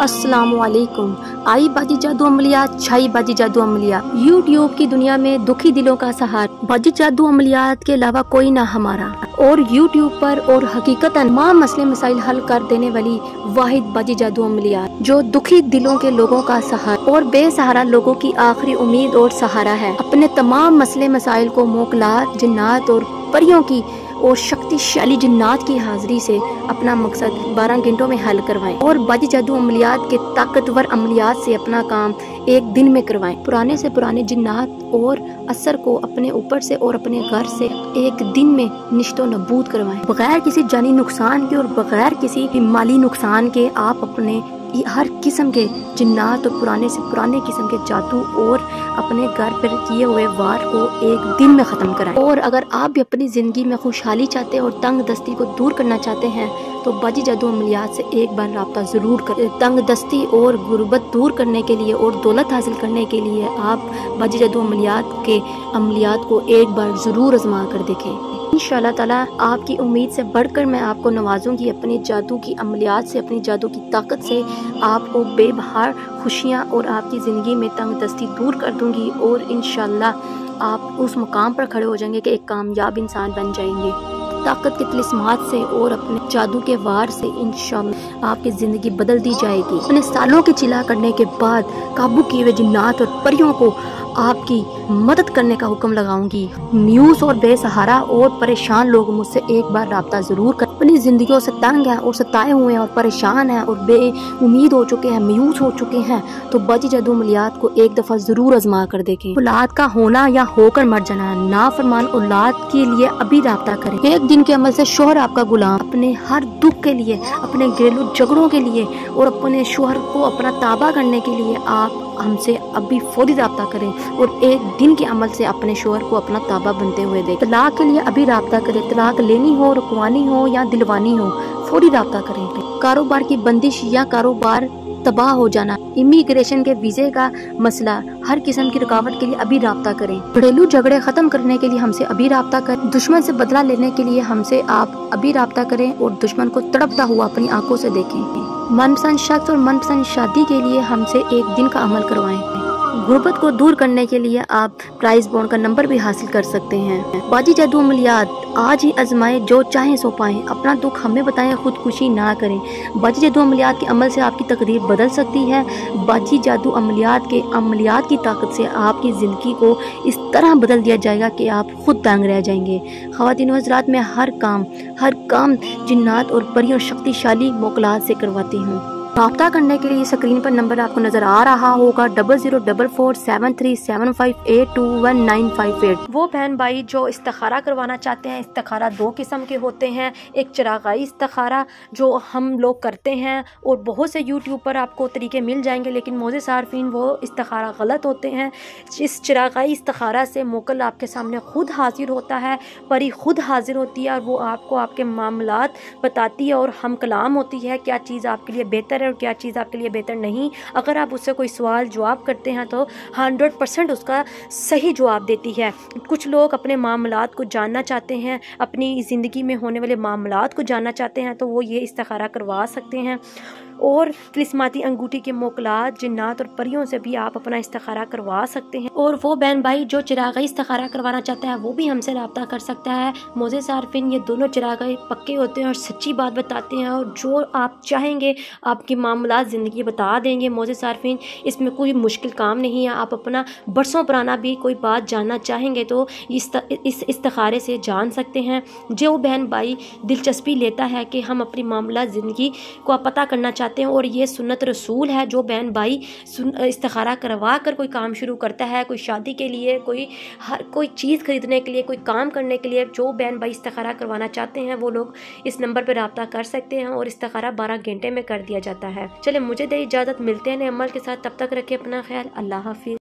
अस्सलामुअलैकुम। आई बाजी जादू अमलियात, छाई बाजी जादू अमलियात। यूट्यूब की दुनिया में दुखी दिलों का सहारा, बाजी जादू अमलियात के अलावा कोई ना हमारा। और यूट्यूब पर और हकीकतन तमाम मसले मसाइल हल कर देने वाली वाहिद बाजी जादू अमलियात, जो दुखी दिलों के लोगों का सहारा और बेसहारा लोगों की आखिरी उम्मीद और सहारा है। अपने तमाम मसले मसाइल को मोकलात, जिन्नात और परियों की और शक्तिशाली जिन्नात की हाजिरी से अपना मकसद 12 घंटों में हल करवाएं और बाजी जादू अमलियात के ताकतवर अमलियात से अपना काम एक दिन में करवाएं। पुराने से पुराने जिन्नात और असर को अपने ऊपर से और अपने घर से एक दिन में निश्तो नबूद करवाएं, बगैर किसी जानी नुकसान के और बगैर किसी माली नुकसान के। आप अपने हर किस्म के जिन्नात और पुराने से पुराने किस्म के जादू और अपने घर पर किए हुए वार को एक दिन में ख़त्म कराएं। और अगर आप भी अपनी ज़िंदगी में खुशहाली चाहते हैं और तंग दस्ती को दूर करना चाहते हैं तो बाजी जादू अमलियात से एक बार रब्ता ज़रूर करें। तंग दस्ती और गुर्बत दूर करने के लिए और दौलत हासिल करने के लिए आप बाजी जादू अमलियात को एक बार ज़रूर आजमा कर देखें। इंशाअल्लाह ताला आपकी उम्मीद से बढ़कर मैं आपको नवाजूंगी अपनी जादू की अमलियात से, अपनी जादू की ताकत से आपको बेबहार खुशियाँ और आपकी ज़िंदगी में तंग दस्ती दूर कर दूंगी और इंशाअल्लाह आप उस मुकाम पर खड़े हो जाएंगे कि एक कामयाब इंसान बन जाएंगे। ताकत के तिलिस्मात से और अपने जादू के वार से इंशाअल्लाह आपकी ज़िंदगी बदल दी जाएगी। अपने सालों की चिल्ला करने के बाद काबू किए हुए जिन्नात और परियों को आपकी मदद करने का हुक्म लगाऊंगी। म्यूस और बेसहारा और परेशान लोग मुझसे एक बार रब्ता ज़रूर कर। अपनी ज़िंदगियों से तंग हैं और सताए हुए हैं और परेशान हैं और बेउम्मीद हो चुके हैं, म्यूस हो चुके हैं, तो बाजी जादू अमलियात को एक दफ़ा ज़रूर आजमा कर देखें। औलाद का होना या होकर मर जाना, नाफरमान औलाद के लिए अभी रब्ता करें। एक दिन के अमल से शोहर आपका गुलाम। अपने हर दुख के लिए, अपने घरेलू झगड़ों के लिए और अपने शोहर को अपना ताबा करने के लिए आप हमसे अभी फौरी रब्ता करें और एक दिन के अमल से अपने शोहर को अपना ताबा बनते हुए देखें। तलाक के लिए अभी रब्ता करें। तलाक लेनी हो, रुकवानी हो या दिलवानी हो, फौरी रब्ता करें। कारोबार की बंदिश या कारोबार तबाह हो जाना, इमिग्रेशन के वीज़े का मसला, हर किस्म की रुकावट के लिए अभी रब्ता करें। घरेलू झगड़े ख़त्म करने के लिए हमसे अभी रब्ता करें। दुश्मन से बदला लेने के लिए हमसे आप अभी रब्ता करें और दुश्मन को तड़पता हुआ अपनी आंखों से देखें। मनपसंद शख्स और मनपसंद शादी के लिए हमसे एक दिन का अमल करवाएं। गुर्बत को दूर करने के लिए आप प्राइस बॉन्ड का नंबर भी हासिल कर सकते हैं। बाजी जादू अमलियात आज ही आजमाएं, जो चाहें सो पाएं। अपना दुख हमें बताएं, खुदकुशी ना करें। बाजी जादू अमलियात के अमल से आपकी तकदीर बदल सकती है। बाजी जादू अमलियात की ताकत से आपकी ज़िंदगी को इस तरह बदल दिया जाएगा कि आप खुद तंग रह जाएंगे। ख़वातीन हज़रात, मैं हर काम जिन्नात और परियों शक्तिशाली मोकलात से करवाती हूँ। रब्ता करने के लिए स्क्रीन पर नंबर आपको नजर आ रहा होगा 00447375821958। वो बहन भाई जो इस्तिखारा करवाना चाहते हैं, इस्तिखारा दो किस्म के होते हैं। एक चिरागाई इस्तिखारा जो हम लोग करते हैं और बहुत से यूट्यूब पर आपको तरीके मिल जाएंगे, लेकिन मोज़े सारफीन वो इस्तिखारा गलत होते हैं। इस चिरागाई इस्तिखारा से मोकल आपके सामने खुद हाजिर होता है, परी खुद हाजिर होती है और वो आपको आपके मामलात बताती है और हम कलाम होती है क्या चीज़ आपके लिए बेहतर है और क्या चीज़ आपके लिए बेहतर नहीं। अगर आप उससे कोई सवाल जवाब करते हैं तो 100% उसका सही जवाब देती है। कुछ लोग अपने मामलात को जानना चाहते हैं, अपनी ज़िंदगी में होने वाले मामलात को जानना चाहते हैं, तो वो ये इस्तिखारा करवा सकते हैं। और तिलिस्माती अंगूठी के मोकलात, जिन्नात और परियों से भी आप अपना इस्तिखारा करवा सकते हैं। और वो बहन भाई जो चिरागाई इस्तिखारा करवाना चाहता है वो भी हमसे रब्ता कर सकता है। मोज़े सारफिन ये दोनों चिरागाई पक्के होते हैं और सच्ची बात बताते हैं और जो आप चाहेंगे आपकी मामलात ज़िंदगी बता देंगे। मोज़े सारफिन इसमें कोई मुश्किल काम नहीं है। आप अपना बरसों पुराना भी कोई बात जानना चाहेंगे तो इस इस्तिखारे से जान सकते हैं। जो बहन भाई दिलचस्पी लेता है कि हम अपनी मामलात ज़िंदगी को पता करना चाहते हैं और ये सुन्नत रसूल है, जो बहन भाई इस्तिखारा करवा कर कोई काम शुरू करता है, कोई शादी के लिए, कोई चीज़ खरीदने के लिए, कोई काम करने के लिए, जो बहन भाई इस्तिखारा करवाना चाहते हैं वो लोग इस नंबर पर रब्ता कर सकते हैं और इस्तिखारा 12 घंटे में कर दिया जाता है। चले मुझे दे इजाज़त, मिलते हैं नए अमल के साथ। तब तक रखें अपना ख्याल। अल्लाह हाफिज़।